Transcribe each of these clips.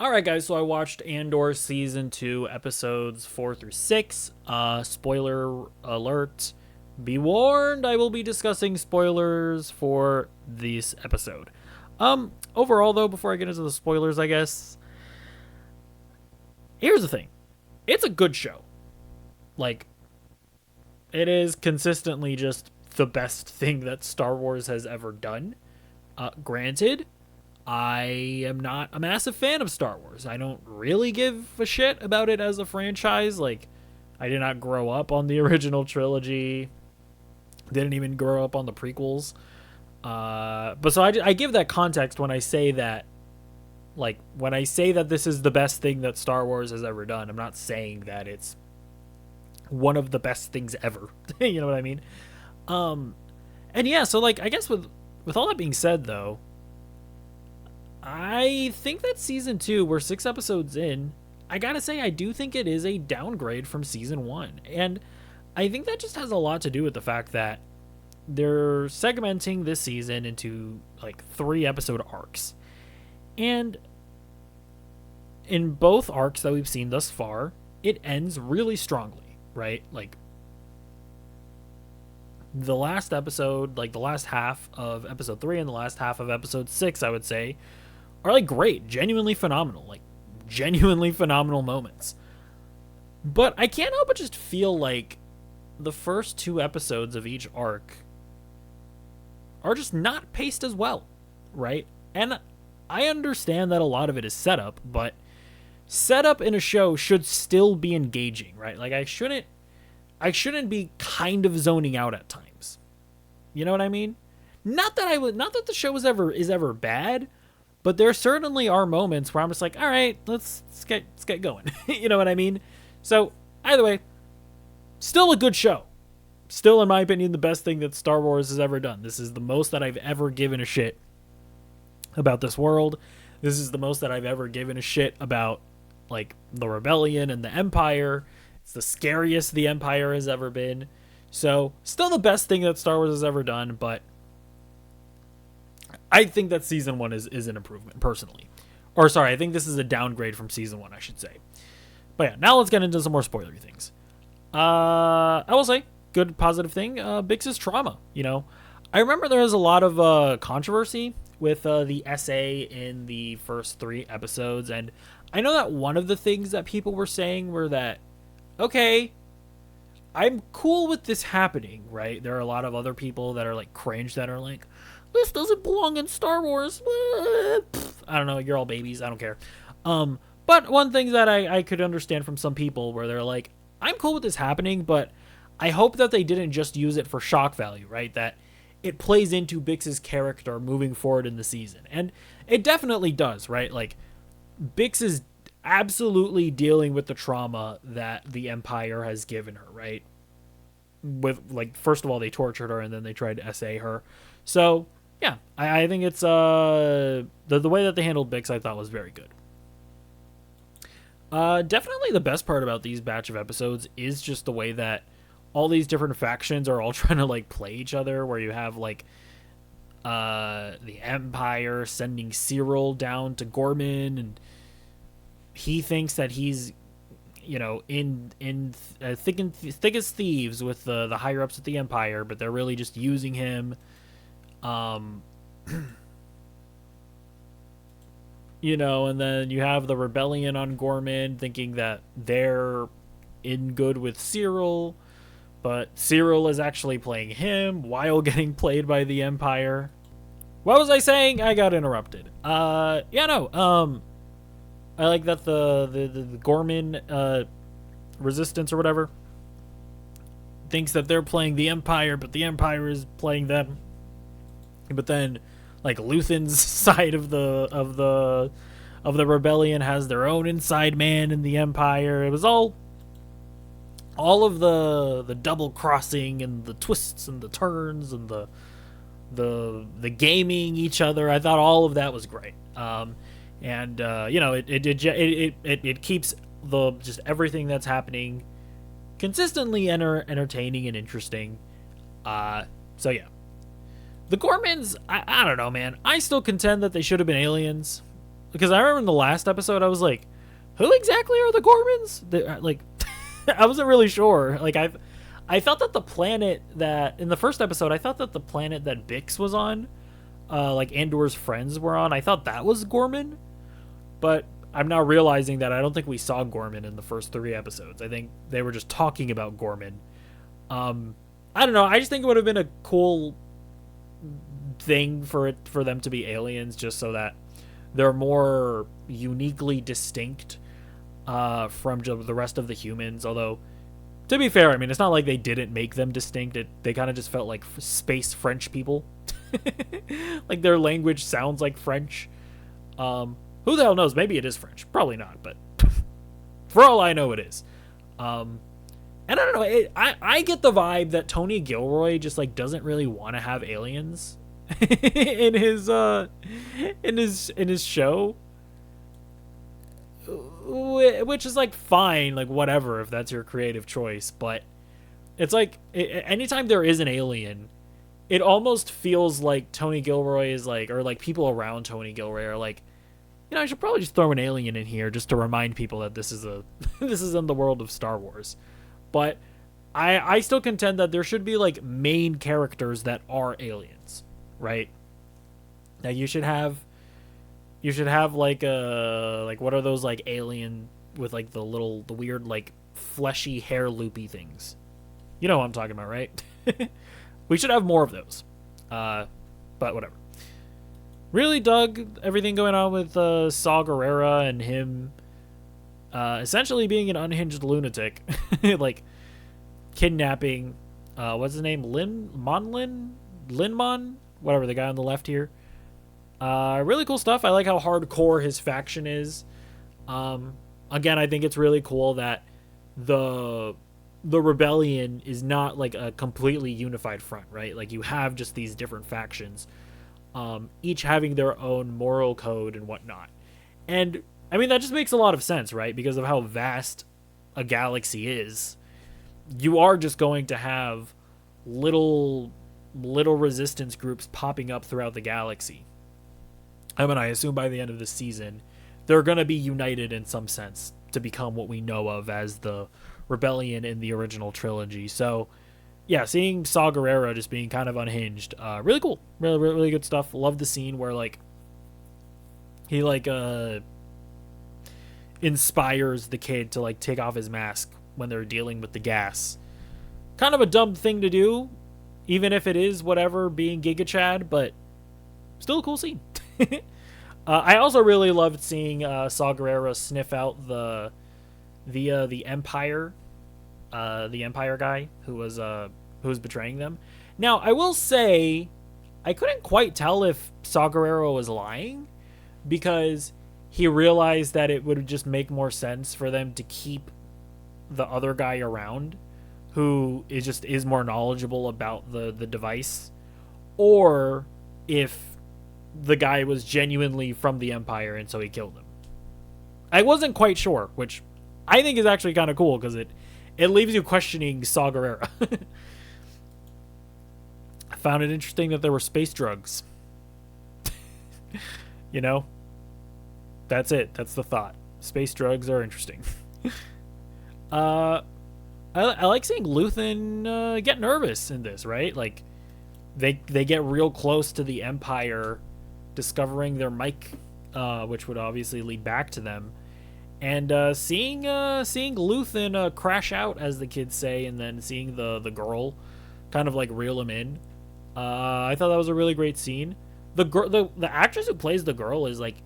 All right, guys. So I watched Andor season 2, episodes 4 through 6. Spoiler alert. Be warned, I will be discussing spoilers for this episode. Overall, though, before I get into the spoilers, I guess, here's the thing. It's a good show. Like, it is consistently just the best thing that Star Wars has ever done. Granted, I am not a massive fan of Star Wars. I don't really give a shit about it as a franchise. Like, I did not grow up on the original trilogy. Didn't even grow up on the prequels. But so I give that context when I say that, like, when I say that this is the best thing that Star Wars has ever done, I'm not saying that it's one of the best things ever. You know what I mean? And yeah, so, like, I guess with all that being said, though, I think that season 2, we're 6 episodes in, I gotta say, I do think it is a downgrade from season 1. And I think that just has a lot to do with the fact that they're segmenting this season into, like, 3 episode arcs. And in both arcs that we've seen thus far, it ends really strongly, right? Like, the last episode, like the last half of episode 3 and the last half of episode 6, I would say, are, like, great, genuinely phenomenal, like genuinely phenomenal moments. But I can't help but just feel like the first 2 episodes of each arc are just not paced as well, right? And I understand that a lot of it is setup, but setup in a show should still be engaging, right? Like, I shouldn't be kind of zoning out at times. You know what I mean? Not that the show is ever bad, but there certainly are moments where I'm just like, all right, let's get going. You know what I mean? So either way, still a good show. Still, in my opinion, the best thing that Star Wars has ever done. This is the most that I've ever given a shit about this world. This is the most that I've ever given a shit about, like, the rebellion and the Empire. It's the scariest the Empire has ever been. So, still the best thing that Star Wars has ever done, but I think that season 1 is an improvement, personally. Or, sorry, I think this is a downgrade from season 1, I should say. But yeah, now let's get into some more spoilery things. I will say, good positive thing, Bix's trauma, you know. I remember there was a lot of controversy with the essay in the first 3 episodes, and I know that one of the things that people were saying were that, okay, I'm cool with this happening, right? There are a lot of other people that are, like, cringe, that are like, this doesn't belong in Star Wars. I don't know, you're all babies, I don't care. But one thing that I could understand from some people where they're like, I'm cool with this happening, but I hope that they didn't just use it for shock value, right? That it plays into Bix's character moving forward in the season. And it definitely does, right? Like, Bix is absolutely dealing with the trauma that the Empire has given her, right? With, like, first of all, they tortured her and then they tried to essay her. So, yeah, I think it's, the way that they handled Bix, I thought was very good. Definitely the best part about these batch of episodes is just the way that all these different factions are all trying to, like, play each other, where you have, like, the Empire sending Cyril down to Gorman, and he thinks that he's, you know, in thick as thieves with the higher ups at the Empire, but they're really just using him. You know, and then you have the rebellion on Gorman thinking that they're in good with Cyril, but Cyril is actually playing him while getting played by the Empire. What was I saying? I got interrupted. I like that the Gorman resistance or whatever thinks that they're playing the Empire, but the Empire is playing them. But then, like, Luthen's side of the rebellion has their own inside man in the Empire. It was all of the double crossing and the twists and the turns and the gaming each other. I thought all of that was great. And you know, it keeps the just everything that's happening consistently entertaining and interesting. So yeah. The Gormans, I don't know, man. I still contend that they should have been aliens. because I remember in the last episode I was like, who exactly are the Gormans? Like, I wasn't really sure. Like, I thought that the planet that in the first episode, I thought that the planet that Bix was on, like Andor's friends were on, I thought that was Gorman, but I'm now realizing that I don't think we saw Gorman in the first 3 episodes. I think they were just talking about Gorman. I don't know. I just think it would have been a cool thing for them to be aliens, just so that they're more uniquely distinct from the rest of the humans. Although, to be fair, I mean, it's not like they didn't make them distinct. They kind of just felt like space French people. Like, their language sounds like French. Who the hell knows? Maybe it is French. Probably not, but for all I know, it is. And I don't know. I get the vibe that Tony Gilroy just like doesn't really want to have aliens in his show, which is like fine, like whatever if that's your creative choice. But it's like anytime there is an alien, it almost feels like Tony Gilroy is like, or like people around Tony Gilroy are like, you know, I should probably just throw an alien in here just to remind people that this is this is in the world of Star Wars. But I still contend that there should be like main characters that are aliens, right? Now you should have like what are those like alien with like the weird like fleshy hair loopy things? You know what I'm talking about, right? We should have more of those. But whatever. Really dug everything going on with Saw Gerrera and him essentially being an unhinged lunatic. Like kidnapping what's his name? Linmon? Whatever, the guy on the left here. Really cool stuff. I like how hardcore his faction is. Again, I think it's really cool that the rebellion is not like a completely unified front, right? Like you have just these different factions. Each having their own moral code and whatnot. And, I mean, that just makes a lot of sense, right? Because of how vast a galaxy is. You are just going to have little resistance groups popping up throughout the galaxy. I mean, I assume by the end of the season, they're going to be united in some sense to become what we know of as the rebellion in the original trilogy. So, yeah, seeing Saw Gerrera just being kind of unhinged, really cool, really good stuff. Love the scene where like he like inspires the kid to like take off his mask when they're dealing with the gas. Kind of a dumb thing to do, even if it is whatever being Giga Chad, but still a cool scene. I also really loved seeing Saw Gerrera sniff out the Empire. The Empire guy who was betraying them. Now, I will say, I couldn't quite tell if Saw Gerrera was lying, because he realized that it would just make more sense for them to keep the other guy around, who is more knowledgeable about the device, or if the guy was genuinely from the Empire and so he killed him. I wasn't quite sure, which I think is actually kind of cool, because it leaves you questioning Saw Gerrera. I found it interesting that there were space drugs. You know? That's it. That's the thought. Space drugs are interesting. I like seeing Luthen get nervous in this, right? Like, they get real close to the Empire discovering their mic, which would obviously lead back to them. And seeing Luthen crash out, as the kids say, and then seeing the girl kind of like reel him in, I thought that was a really great scene. The actress who plays the girl is like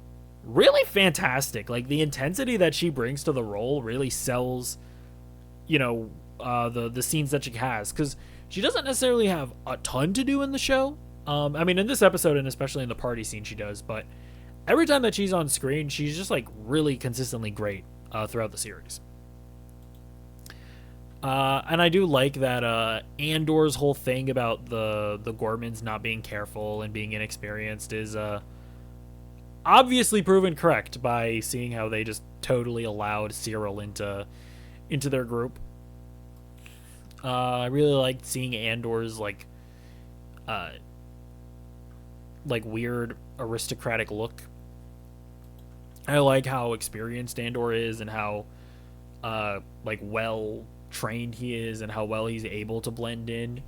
really fantastic. Like, the intensity that she brings to the role really sells, you know, the scenes that she has, because she doesn't necessarily have a ton to do in the show. I mean, in this episode and especially in the party scene, she does, but every time that she's on screen, she's just like really consistently great throughout the series. And I do like that Andor's whole thing about the Gormans not being careful and being inexperienced is obviously proven correct by seeing how they just totally allowed Cyril into their group. I really liked seeing Andor's like weird aristocratic look. I like how experienced Andor is and how like well trained he is and how well he's able to blend in.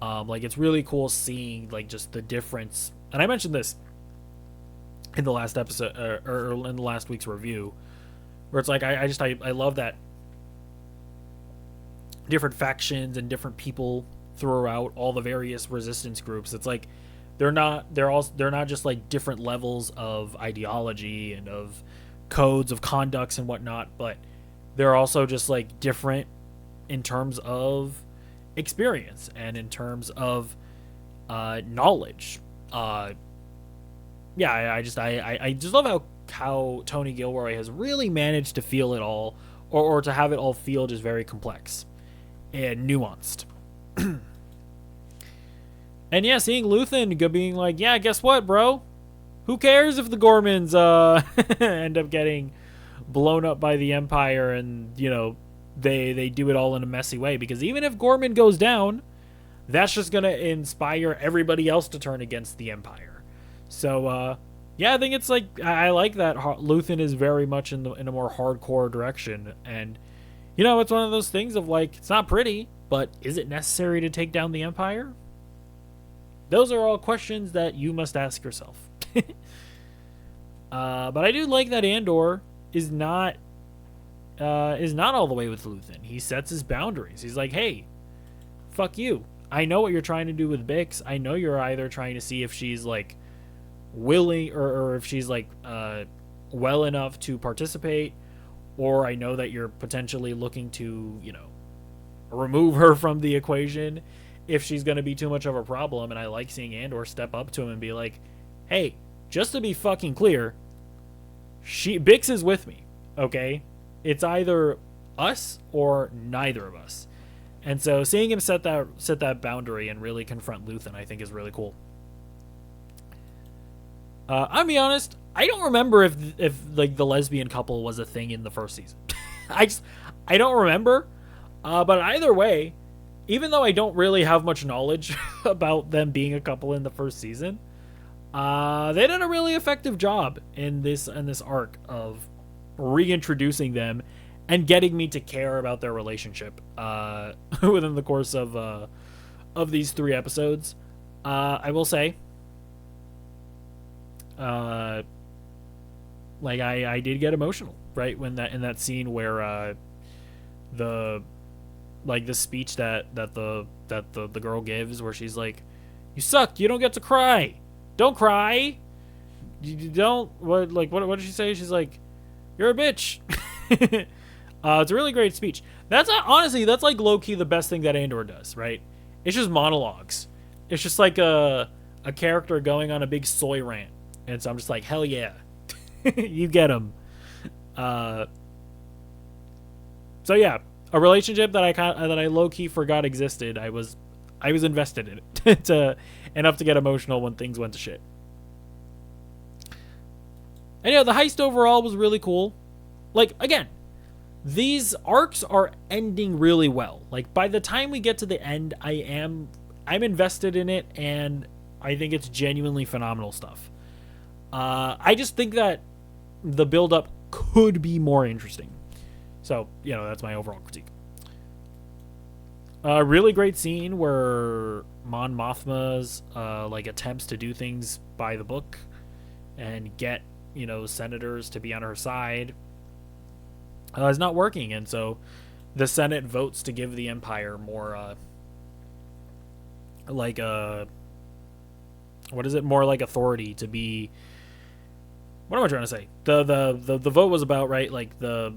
Like it's really cool seeing like just the difference. And I mentioned this in the last episode or in the last week's review, where it's like I love that different factions and different people throughout all the various resistance groups. It's like they're not just like different levels of ideology and of codes of conducts and whatnot, but they're also just like different in terms of experience and in terms of knowledge. Yeah, I just love how Tony Gilroy has really managed to feel it all, or to have it all feel just very complex and nuanced. And yeah, seeing Luthen being like, yeah, guess what, bro? Who cares if the Gormans end up getting blown up by the Empire and, you know, they do it all in a messy way? Because even if Gorman goes down, that's just going to inspire everybody else to turn against the Empire. So, yeah, I think it's like, I like that Luthen is very much in a more hardcore direction. And, you know, it's one of those things of like, it's not pretty, but is it necessary to take down the Empire? Those are all questions that you must ask yourself. But I do like that Andor is not all the way with Luthen. He sets his boundaries. He's like, hey, fuck you. I know what you're trying to do with Bix. I know you're either trying to see if she's like willing or if she's like well enough to participate, or I know that you're potentially looking to, you know, remove her from the equation if she's going to be too much of a problem. And I like seeing Andor step up to him and be like, hey, just to be fucking clear, Bix is with me, okay? It's either us or neither of us. And so seeing him set that boundary and really confront Luthen, I think is really cool. I'll be honest, I don't remember if like the lesbian couple was a thing in the first season. I don't remember. But either way, even though I don't really have much knowledge about them being a couple in the first season, they did a really effective job in this arc of reintroducing them and getting me to care about their relationship within the course of these 3 episodes. I will say, like I did get emotional right when in that scene where the speech that the girl gives, where she's like, "You suck. You don't get to cry. Don't cry. You don't." What did she say? She's like, "You're a bitch." It's a really great speech. That's honestly, that's like low key the best thing that Andor does, right? It's just monologues. It's just like a character going on a big soy rant, and so I'm just like, hell yeah, you get him. So yeah. A relationship that I low key forgot existed. I was invested in it enough to get emotional when things went to shit. And yeah, the heist overall was really cool. Like, again, these arcs are ending really well. Like, by the time we get to the end, I'm invested in it, and I think it's genuinely phenomenal stuff. I just think that the build-up could be more interesting. So, you know, that's my overall critique. A really great scene where Mon Mothma's like attempts to do things by the book and get, you know, senators to be on her side is not working, and so the Senate votes to give the Empire more more like authority to be. What am I trying to say? The vote was about, right, like the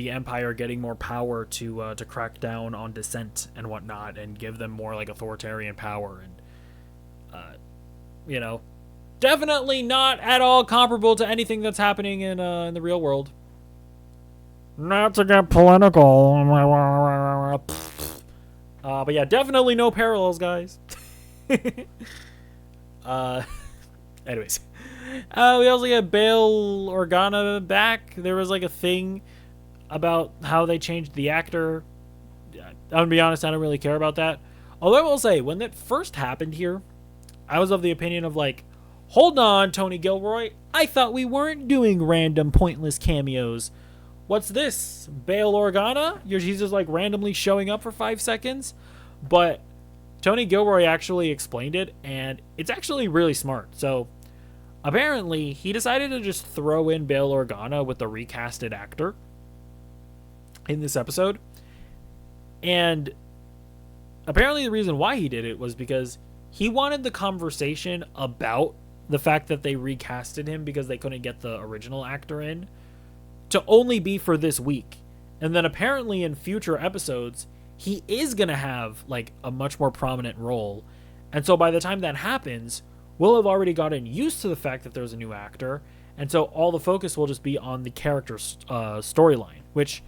Empire getting more power to crack down on dissent and whatnot, and give them more like authoritarian power, and you know, definitely not at all comparable to anything that's happening in the real world. Not to get political, but yeah, definitely no parallels, guys. Anyways, we also get Bail Organa back. There was like a thing about how they changed the actor. I'm gonna be honest, I don't really care about that. Although I will say, when that first happened here, I was of the opinion of like, Hold on, Tony Gilroy. I thought we weren't doing random pointless cameos. What's this? Bail Organa? He's just like randomly showing up for 5 seconds? But Tony Gilroy actually explained it, and it's actually really smart. So apparently, he decided to just throw in Bail Organa with the recasted actor in this episode. And apparently the reason why he did it was because he wanted the conversation about the fact that they recasted him because they couldn't get the original actor in to only be for this week. And then apparently in future episodes, he is going to have like a much more prominent role. And so by the time that happens, we'll have already gotten used to the fact that there's a new actor. And so all the focus will just be on the character's storyline, which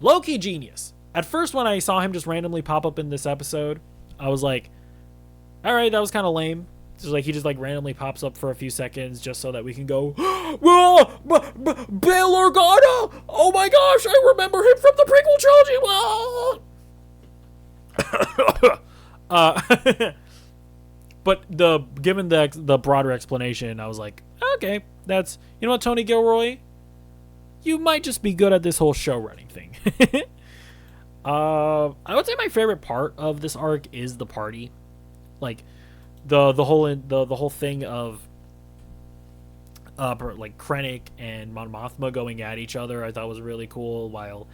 low-key genius. At first, when I saw him just randomly pop up in this episode, I was like, all right, that was kind of lame. Just like he just like randomly pops up for a few seconds just so that we can go, Bail Organa! Oh my gosh, I remember him from the prequel trilogy. But given the broader explanation, I was like, okay, that's, you know what, Tony Gilroy, you might just be good at this whole show running thing. I would say my favorite part of this arc is the party, like the whole thing of like Krennic and Mon Mothma going at each other. I thought was really cool. While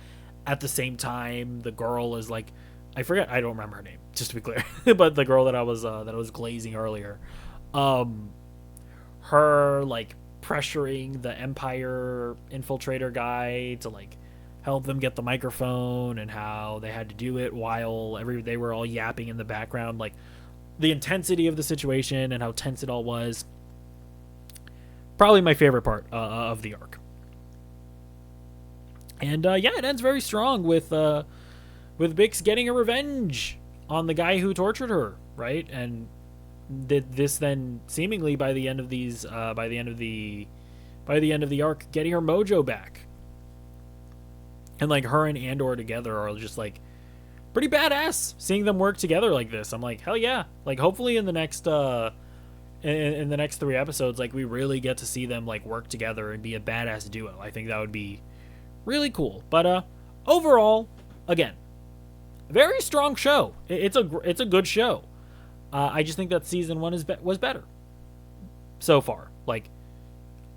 at the same time, the girl is like, I don't remember her name, just to be clear, but the girl that I was glazing earlier, her like pressuring the Empire infiltrator guy to like help them get the microphone, and how they had to do it while they were all yapping in the background, like the intensity of the situation and how tense it all was. Probably my favorite part of the arc. And yeah, it ends very strong with Bix getting a revenge on the guy who tortured her, right? And this then seemingly by the end of the arc, getting her mojo back. And like her and Andor together are just like pretty badass. Seeing them work together like this, I'm like, hell yeah! Like hopefully in the next in the next 3 episodes, like we really get to see them like work together and be a badass duo. I think that would be really cool. But overall, again, very strong show. It's a good show. I just think that season 1 was better so far. Like,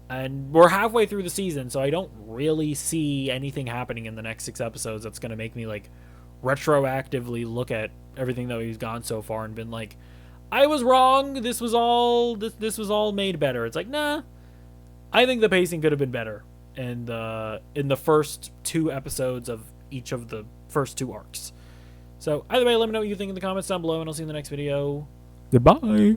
and we're halfway through the season, so I don't really see anything happening in the next 6 episodes that's going to make me like retroactively look at everything that we've gone so far and been like, I was wrong. This was all made better. It's like, nah. I think the pacing could have been better in the first 2 episodes of each of the first 2 arcs. So either way, let me know what you think in the comments down below, and I'll see you in the next video. Goodbye.